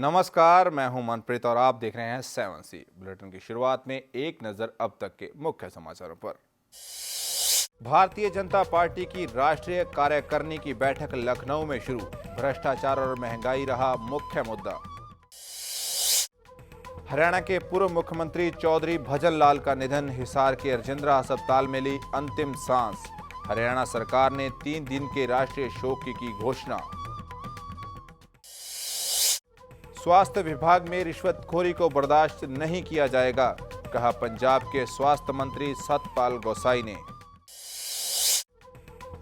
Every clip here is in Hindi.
नमस्कार, मैं हूं मनप्रीत और आप देख रहे हैं 7C बुलेटिन की शुरुआत में एक नजर अब तक के मुख्य समाचारों पर। भारतीय जनता पार्टी की राष्ट्रीय कार्यकारिणी की बैठक लखनऊ में शुरू। भ्रष्टाचार और महंगाई रहा मुख्य मुद्दा। हरियाणा के पूर्व मुख्यमंत्री चौधरी भजन लाल का निधन। हिसार के राजेंद्र अस्पताल में ली अंतिम सांस। हरियाणा सरकार ने 3 दिन के राष्ट्रीय शोक की घोषणा। स्वास्थ्य विभाग में रिश्वतखोरी को बर्दाश्त नहीं किया जाएगा, कहा पंजाब के स्वास्थ्य मंत्री सतपाल गोसाई ने।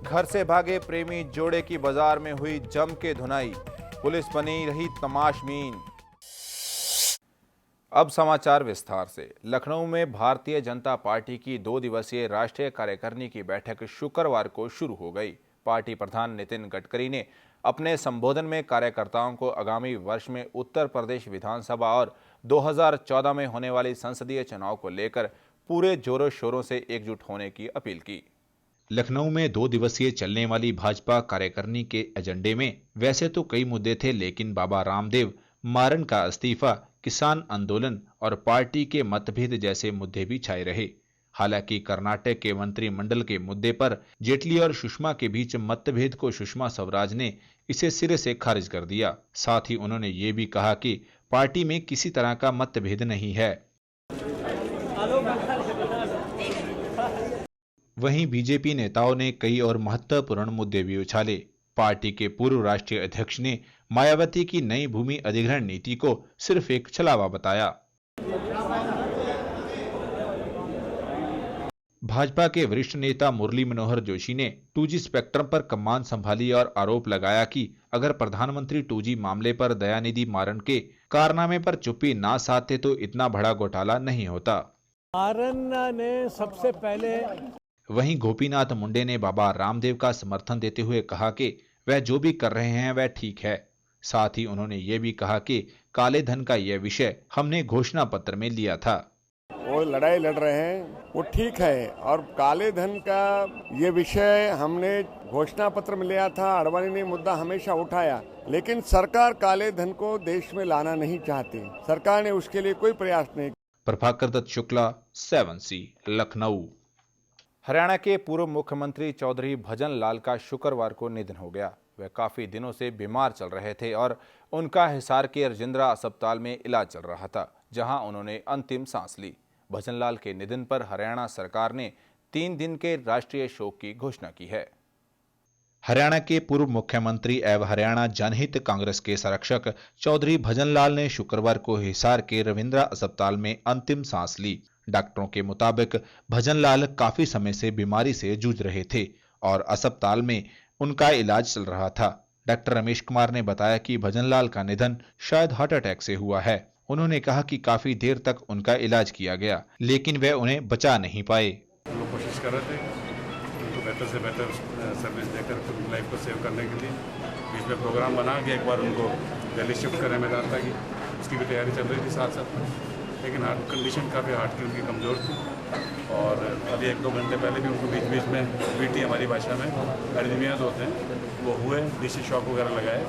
घर से भागे प्रेमी जोड़े की बाजार में हुई जम के धुनाई। पुलिस बनी रही तमाशबीन। अब समाचार विस्तार से। लखनऊ में भारतीय जनता पार्टी की 2 दिवसीय राष्ट्रीय कार्यकारिणी की बैठक शुक्रवार को शुरू हो गई। पार्टी प्रधान नितिन गडकरी ने अपने संबोधन में कार्यकर्ताओं को आगामी वर्ष में उत्तर प्रदेश विधानसभा और 2014 में होने वाली संसदीय चुनाव को लेकर पूरे जोरों शोरों से एकजुट होने की अपील की। लखनऊ में 2 दिवसीय चलने वाली भाजपा कार्यकारिणी के एजेंडे में वैसे तो कई मुद्दे थे, लेकिन बाबा रामदेव, मारन का इस्तीफा, किसान आंदोलन और पार्टी के मतभेद जैसे मुद्दे भी छाए रहे। हालांकि कर्नाटक के मंत्रिमंडल के मुद्दे पर जेटली और सुषमा के बीच मतभेद को सुषमा स्वराज ने इसे सिरे से खारिज कर दिया। साथ ही उन्होंने ये भी कहा कि पार्टी में किसी तरह का मतभेद नहीं है। वहीं बीजेपी नेताओं ने कई और महत्वपूर्ण मुद्दे भी उछाले। पार्टी के पूर्व राष्ट्रीय अध्यक्ष ने मायावती की नई भूमि अधिग्रहण नीति को सिर्फ एक छलावा बताया। भाजपा के वरिष्ठ नेता मुरली मनोहर जोशी ने 2G स्पेक्ट्रम पर कमान संभाली और आरोप लगाया कि अगर प्रधानमंत्री 2G मामले पर दयानिधि मारन के कारनामे पर चुप्पी ना साधते तो इतना बड़ा घोटाला नहीं होता। मारन ने सबसे पहले। वहीं गोपीनाथ मुंडे ने बाबा रामदेव का समर्थन देते हुए कहा कि वह जो भी कर रहे हैं वह ठीक है। साथ ही उन्होंने ये भी कहा कि काले धन का यह विषय हमने घोषणा पत्र में लिया था। वो लड़ाई लड़ रहे हैं वो ठीक है, और काले धन का ये विषय हमने घोषणा पत्र में लिया था। आडवाणी ने मुद्दा हमेशा उठाया, लेकिन सरकार काले धन को देश में लाना नहीं चाहती। सरकार ने उसके लिए कोई प्रयास नहीं। प्रभाकर दत्त शुक्ला, 7C, लखनऊ। हरियाणा के पूर्व मुख्यमंत्री चौधरी भजन लाल का शुक्रवार को निधन हो गया। वे काफी दिनों से बीमार चल रहे थे और उनका हिसार के राजेंद्र अस्पताल में इलाज चल रहा था, जहां उन्होंने अंतिम सांस ली। भजन लाल के निधन पर हरियाणा सरकार ने 3 दिन के राष्ट्रीय शोक की घोषणा की है। हरियाणा के पूर्व मुख्यमंत्री एवं हरियाणा जनहित कांग्रेस के संरक्षक चौधरी भजन लाल ने शुक्रवार को हिसार के रविंद्र अस्पताल में अंतिम सांस ली। डॉक्टरों के मुताबिक भजन लाल काफी समय से बीमारी से जूझ रहे थे और अस्पताल में उनका इलाज चल रहा था। डॉक्टर रमेश कुमार ने बताया कि भजन लाल का निधन शायद हार्ट अटैक से हुआ है। उन्होंने कहा कि काफी देर तक उनका इलाज किया गया, लेकिन वे उन्हें बचा नहीं पाए। हम लोग कोशिश कर रहे थे उनको बेहतर से बेहतर सर्विस देकर उनकी लाइफ को सेव करने के लिए बीच में प्रोग्राम बना के एक बार उनको दिल्ली शिफ्ट करें मैदान था कि उसकी भी तैयारी चल रही थी साथ साथ। लेकिन हार्ट कंडीशन काफ़ी हार्ट की उनकी कमज़ोर थी और अभी 1-2 घंटे पहले भी उनको बीच बीच में बीटी हमारी भाषा में अर्जिमियाज होते हैं वो हुए, डीसी शॉक वगैरह लगाए,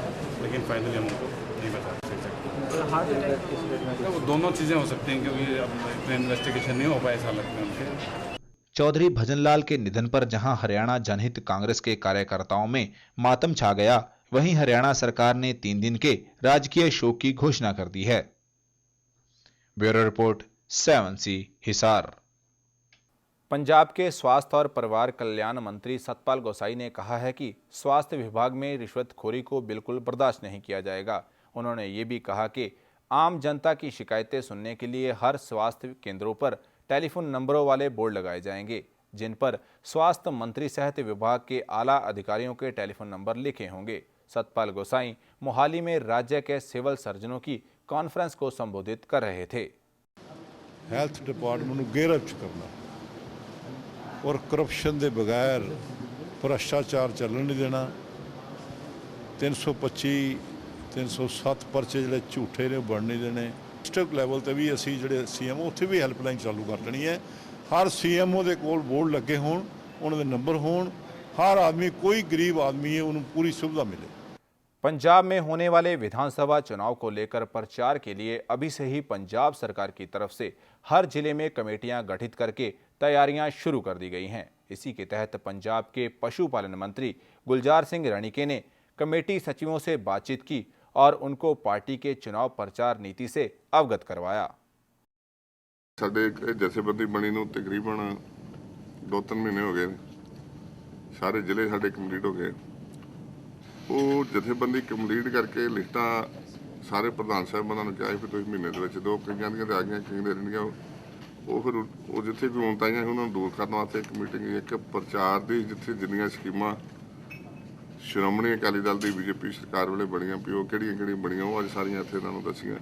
लेकिन फाइनली हम उनको नहीं बता सकते। हार्ट अटैक वो दोनों चीज़ें हो सकती हैं क्योंकि अब इतने इन्वेस्टिगेशन नहीं हो पाए इस हालत में उनके। चौधरी भजन लाल के निधन पर जहां हरियाणा जनहित कांग्रेस के कार्यकर्ताओं में मातम छा गया, वहीं हरियाणा सरकार ने 3 दिन के राजकीय शोक की घोषणा कर दी है। Bureau report, 7C, Hisar. Punjab के स्वास्थ्य और परिवार कल्याण मंत्री सतपाल गोसाई ने कहा है कि स्वास्थ्य विभाग में रिश्वतखोरी को बिल्कुल बर्दाश्त नहीं किया जाएगा। उन्होंने ये भी कहा कि आम जनता की शिकायतें सुनने के लिए हर स्वास्थ्य केंद्रों पर टेलीफोन नंबरों वाले बोर्ड लगाए जाएंगे, जिन पर स्वास्थ्य मंत्री सहित विभाग के आला अधिकारियों के टेलीफोन नंबर लिखे होंगे। सतपाल गोसाई मोहाली में राज्य के सिविल सर्जनों की कॉन्फ्रेंस को संबोधित कर रहे थे। हेल्थ डिपार्टमेंट को गिरफ्त करना और करप्शन के बगैर भ्रष्टाचार चलन नहीं देना। 325 307 परचे जो झूठे ने बन नहीं देने। डिस्ट्रिक्ट लैवल पर भी असी जो CMO उत्थे भी हैल्पलाइन चालू कर देनी है। हर CMO के कोल बोर्ड लगे होण, उन्होंने नंबर होण, हर आदमी, कोई गरीब आदमी है उन्होंने पूरी सुविधा मिले। पंजाब में होने वाले विधानसभा चुनाव को लेकर प्रचार के लिए अभी से ही पंजाब सरकार की तरफ से हर जिले में कमेटियां गठित करके तैयारियां शुरू कर दी गई हैं। इसी के तहत पंजाब के पशुपालन मंत्री गुलजार सिंह रणीके ने कमेटी सचिवों से बातचीत की और उनको पार्टी के चुनाव प्रचार नीति से अवगत करवाया। साडे जथेबंदी बनी नूं तकरीबन 2-3 महीने हो गए, सारे जिले साडे कंप्लीट हो गए। वो जथेबंदी कंप्लीट करके लिस्टां सारे प्रधान साहिबां नूं चाहे फिर तुसीं महीने दे विच दो कईयां दी आ गईयां, कईयां दी रहिंदियां, वो फिर वो जिथे कोई उनताइयां उन्हां नूं दूर करन वास्ते एक मीटिंग, एक प्रचार दी जिथे जिन्नियां स्कीमां श्रोमणी अकाली दल दी बीजेपी सरकार वेले बणियां पई वो किहड़ियां बणियां वो अज सारियां इत्थे इन्हां नूं दस्सियां।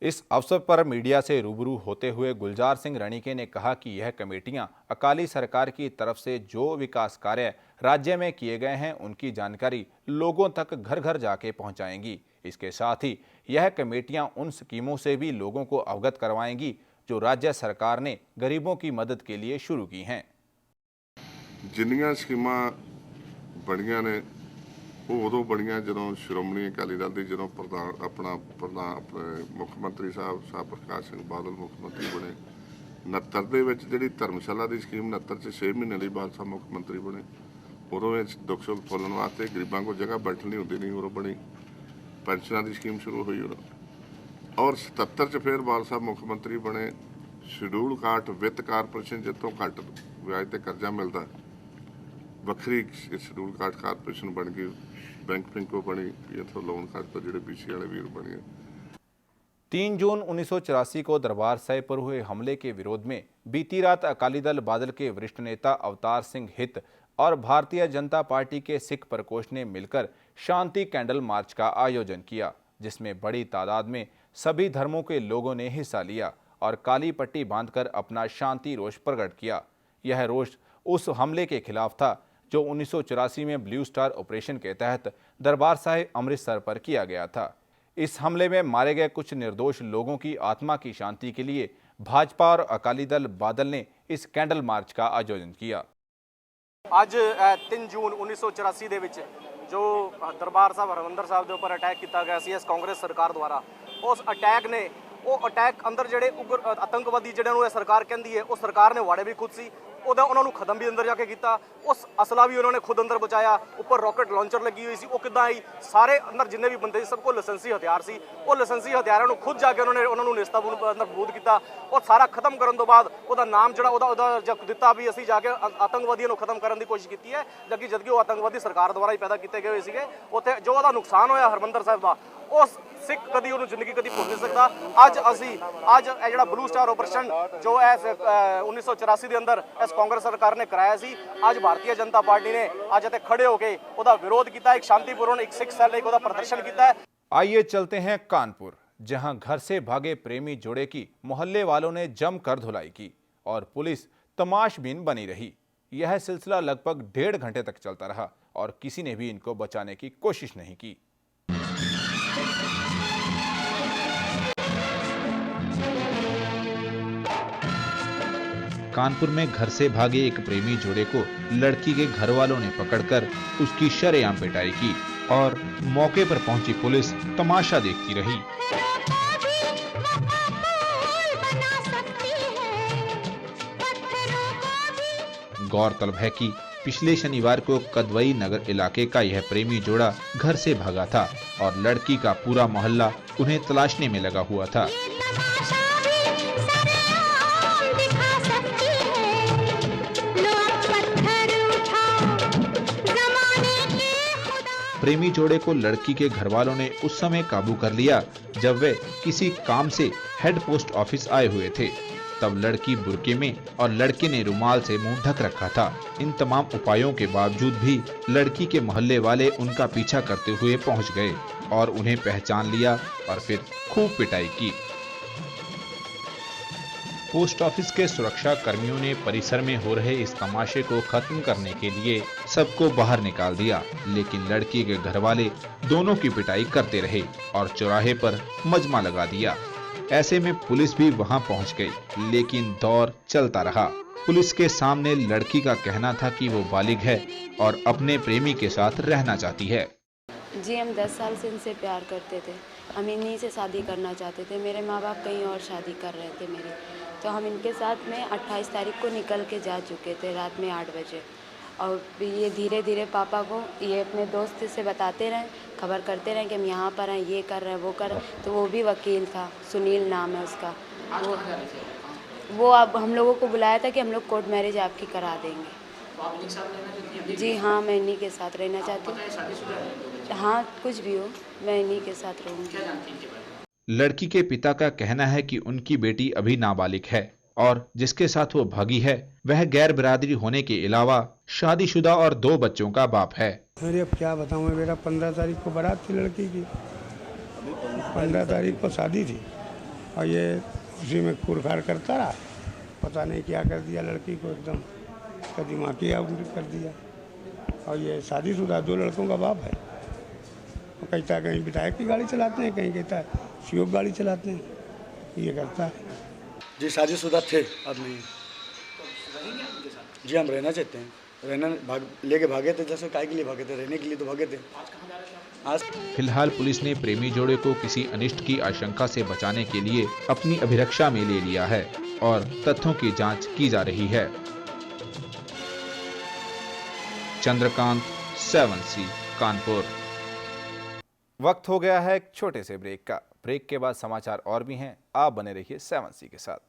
इस अवसर पर मीडिया से रूबरू होते हुए गुलजार सिंह रणीके ने कहा कि यह कमेटियां अकाली सरकार की तरफ से जो विकास कार्य राज्य में किए गए हैं उनकी जानकारी लोगों तक घर घर जाके पहुंचाएंगी। इसके साथ ही यह कमेटियां उन स्कीमों से भी लोगों को अवगत करवाएंगी जो राज्य सरकार ने गरीबों की मदद के लिए शुरू की हैं। जिन्नियां स्कीमां बणियां ने वो उदों बणियां जदों श्रोमणी अकाली दल दी जदों प्रधान मुख्यमंत्री साहब प्रकाश सिंह बादल मुख्यमंत्री बने। 69 दे विच जिहड़ी धर्मशाला दी स्कीम 69 च 6 महीने लई बादल साहब मुख्यमंत्री बने, उदों दुख सुख फुल्लण वास्ते गरीबां कोल जगह बैठण नहीं हुंदी नहीं, उदों बनी। पेंशनां दी स्कीम शुरू हुई उदों और 77 च फिर बादल साहब मुख्यमंत्री बने। शेड्यूल कास्ट वित्त कारपोरेशन जितों घट ब्याज ते कर्जा मिलदा वखरी शेड्यूल कास्ट कारपोरेशन बन गई, बैंक फिंको बनी, इथों लोन काट तो जिहड़े बीसी वाले वीर बने। 3 जून 1984 को दरबार साहिब पर हुए हमले के विरोध में बीती रात अकाली दल बादल के वरिष्ठ नेता अवतार सिंह हित और भारतीय जनता पार्टी के सिख प्रकोष्ठ ने मिलकर शांति कैंडल मार्च का आयोजन किया, जिसमें बड़ी तादाद में सभी धर्मों के लोगों ने हिस्सा लिया और काली पट्टी बांधकर अपना शांति रोष प्रकट किया। यह रोष उस हमले के खिलाफ था जो 1984 में ब्लू स्टार ऑपरेशन के तहत दरबार साहिब अमृतसर पर किया गया था। इस हमले में मारे गए कुछ निर्दोष लोगों की आत्मा की शांति के लिए भाजपा और अकाली दल बादल ने इस कैंडल मार्च का आयोजन किया। ਅੱਜ 3 ਜੂਨ 1984 ਦੇ ਵਿੱਚ ਜੋ ਦਰਬਾਰ ਸਾਹਿਬ ਹਰਮੰਦਰ ਸਾਹਿਬ ਦੇ ਉੱਪਰ ਅਟੈਕ ਕੀਤਾ ਗਿਆ ਸੀ ਇਸ ਕਾਂਗਰਸ ਸਰਕਾਰ ਦੁਆਰਾ, ਉਸ ਅਟੈਕ ਨੇ ਉਹ ਅਟੈਕ ਅੰਦਰ ਜਿਹੜੇ ਉਗਰ ਆਤੰਕਵਾਦੀ ਜਿਹੜਿਆਂ ਨੂੰ ਇਹ ਸਰਕਾਰ ਕਹਿੰਦੀ ਹੈ, ਉਹ ਸਰਕਾਰ ਨੇ ਵਾੜੇ ਵੀ ਖੁਦ ਸੀ, ਉਹਨਾਂ ਨੂੰ ਖਤਮ ਵੀ ਅੰਦਰ ਜਾ ਕੇ ਕੀਤਾ। ਉਸ ਅਸਲਾ ਵੀ ਉਹਨਾਂ ਨੇ ਖੁਦ ਅੰਦਰ ਬਚਾਇਆ, ਉੱਪਰ ਰਾਕਟ ਲਾਂਚਰ ਲੱਗੀ ਹੋਈ ਸੀ, ਉਹ ਕਿੱਦਾਂ ਆਈ? ਸਾਰੇ ਅੰਦਰ ਜਿੰਨੇ ਵੀ ਬੰਦੇ ਸੀ ਸਭ ਕੋਲ ਲਾਇਸੈਂਸੀ ਹਥਿਆਰ ਸੀ, ਉਹ ਲਾਇਸੈਂਸੀ ਹਥਿਆਰਾਂ ਨੂੰ ਖੁਦ ਜਾ ਕੇ ਉਹਨਾਂ ਨੂੰ ਨੇਸਤਾਬੂਦ ਕੀਤਾ। ਉਹ ਸਾਰਾ ਖਤਮ ਕਰਨ ਤੋਂ ਬਾਅਦ ਉਹਦਾ ਨਾਮ ਜਿਹੜਾ ਉਹਦਾ ਜਦ ਦਿੱਤਾ ਵੀ ਅਸੀਂ ਜਾ ਕੇ ਆਤੰਕਵਾਦੀਆਂ ਨੂੰ ਖਤਮ ਕਰਨ ਦੀ ਕੋਸ਼ਿਸ਼ ਕੀਤੀ ਹੈ, ਜਦਕਿ ਉਹ ਆਤੰਕਵਾਦੀ ਸਰਕਾਰ ਦੁਆਰਾ ਹੀ ਪੈਦਾ ਕੀਤੇ ਗਏ ਹੋਏ ਸੀਗੇ। ਉੱਥੇ ਜੋ ਉਹਦਾ ਨੁਕਸਾਨ ਹੋਇਆ ਹਰਮੰਦਰ ਸਾਹਿਬ ਦਾ, ਉਸ ਸਿੱਖ ਕਦੀ ਉਹਨੂੰ ਜ਼ਿੰਦਗੀ ਕਦੀ ਭੁੱਲ ਨਹੀਂ ਸਕਦਾ। ਅੱਜ ਇਹ ਜਿਹੜਾ ਬਲੂ ਸਟਾਰ ਆਪਰੇਸ਼ਨ ਜੋ ਇਸ 1984 ਦੇ ਅੰਦਰ ਇਸ ਕਾਂਗਰਸ ਸਰਕਾਰ ਨੇ कराया सी, आज भारतीय जनता पार्टी ने आज इत्थे खड़े होके ओदा विरोध किया, एक शांतिपूर्ण एक सिख सैल एक ओदा प्रदर्शन किया। आइए चलते हैं कानपुर, जहां घर से भागे प्रेमी जोड़े की मोहल्ले वालों ने जमकर धुलाई की और पुलिस तमाशबीन बनी रही। यह सिलसिला लगभग 1.5 घंटे तक चलता रहा और किसी ने भी इनको बचाने की कोशिश नहीं की। कानपुर में घर से भागे एक प्रेमी जोड़े को लड़की के घर वालों ने पकड़कर उसकी शरेआम पिटाई की और मौके पर पहुंची पुलिस तमाशा देखती रही। गौरतलब है कि पिछले शनिवार को कदवई नगर इलाके का यह प्रेमी जोड़ा घर से भागा था और लड़की का पूरा मोहल्ला उन्हें तलाशने में लगा हुआ था। प्रेमी जोड़े को लड़की के घर वालों ने उस समय काबू कर लिया जब वे किसी काम से हेड पोस्ट ऑफिस आए हुए थे। तब लड़की बुर्के में और लड़के ने रुमाल से मुंह ढक रखा था। इन तमाम उपायों के बावजूद भी लड़की के मोहल्ले वाले उनका पीछा करते हुए पहुंच गए और उन्हें पहचान लिया और फिर खूब पिटाई की। पोस्ट ऑफिस के सुरक्षा कर्मियों ने परिसर में हो रहे इस तमाशे को खत्म करने के लिए सबको बाहर निकाल दिया, लेकिन लड़की के घर वाले दोनों की पिटाई करते रहे और चौराहे पर मजमा लगा दिया। ऐसे में पुलिस भी वहां पहुंच गई, लेकिन दौर चलता रहा। पुलिस के सामने लड़की का कहना था कि वो बालिग है और अपने प्रेमी के साथ रहना चाहती है। जी हम 10 साल से इनसे प्यार करते थे। हम इन्हीं से शादी करना चाहते थे। मेरे माँ बाप कहीं और शादी कर रहे थे मेरी, तो हम इनके साथ में 28 तारीख को निकल के जा चुके थे रात में 8 बजे। और ये धीरे धीरे पापा को ये अपने दोस्त से बताते रहे, खबर करते रहे कि हम यहाँ पर हैं, ये कर रहे हैं, वो कर रहे हैं। तो वो भी वकील था, सुनील नाम है उसका। वो अब हम लोगों को बुलाया था कि हम लोग कोर्ट मैरिज आपकी करा देंगे। जी हाँ, मैं इन्हीं के साथ रहना चाहती हूँ। हाँ, कुछ भी हो, मैं इन्हीं के साथ रहूँगी। लड़की के पिता का कहना है कि उनकी बेटी अभी नाबालिग है और जिसके साथ वो भागी है वह गैर बिरादरी होने के अलावा शादीशुदा और 2 बच्चों का बाप है। अरे अब क्या बताऊँ मैं, मेरा 15 तारीख को बारात थी लड़की की, 15 तारीख को शादी थी और ये उसी में खूरखार करता रहा। पता नहीं क्या कर दिया लड़की को, एकदम का दिमाग किया कर दिया। और ये शादीशुदा 2 लड़कों का बाप है। वो कहता है कहीं विधायक की गाड़ी चलाते हैं, कहीं कहता है सीओ गाड़ी चलाते हैं, ये करता है। जी शादीशुदा थे, अब नहीं। जी हम रहना चाहते हैं, रहना लेके भागे थे। जैसे काय के लिए भागे थे? रहने के लिए तो भागे थे। आज फिलहाल पुलिस ने प्रेमी जोड़े को किसी अनिष्ट की आशंका से बचाने के लिए अपनी अभिरक्षा में ले लिया है और तथ्यों की जांच की जा रही है। चंद्रकांत, 7C, कानपुर। वक्त हो गया है एक छोटे से ब्रेक का। ब्रेक के बाद समाचार और भी हैं, आप बने रहिए 7C के साथ।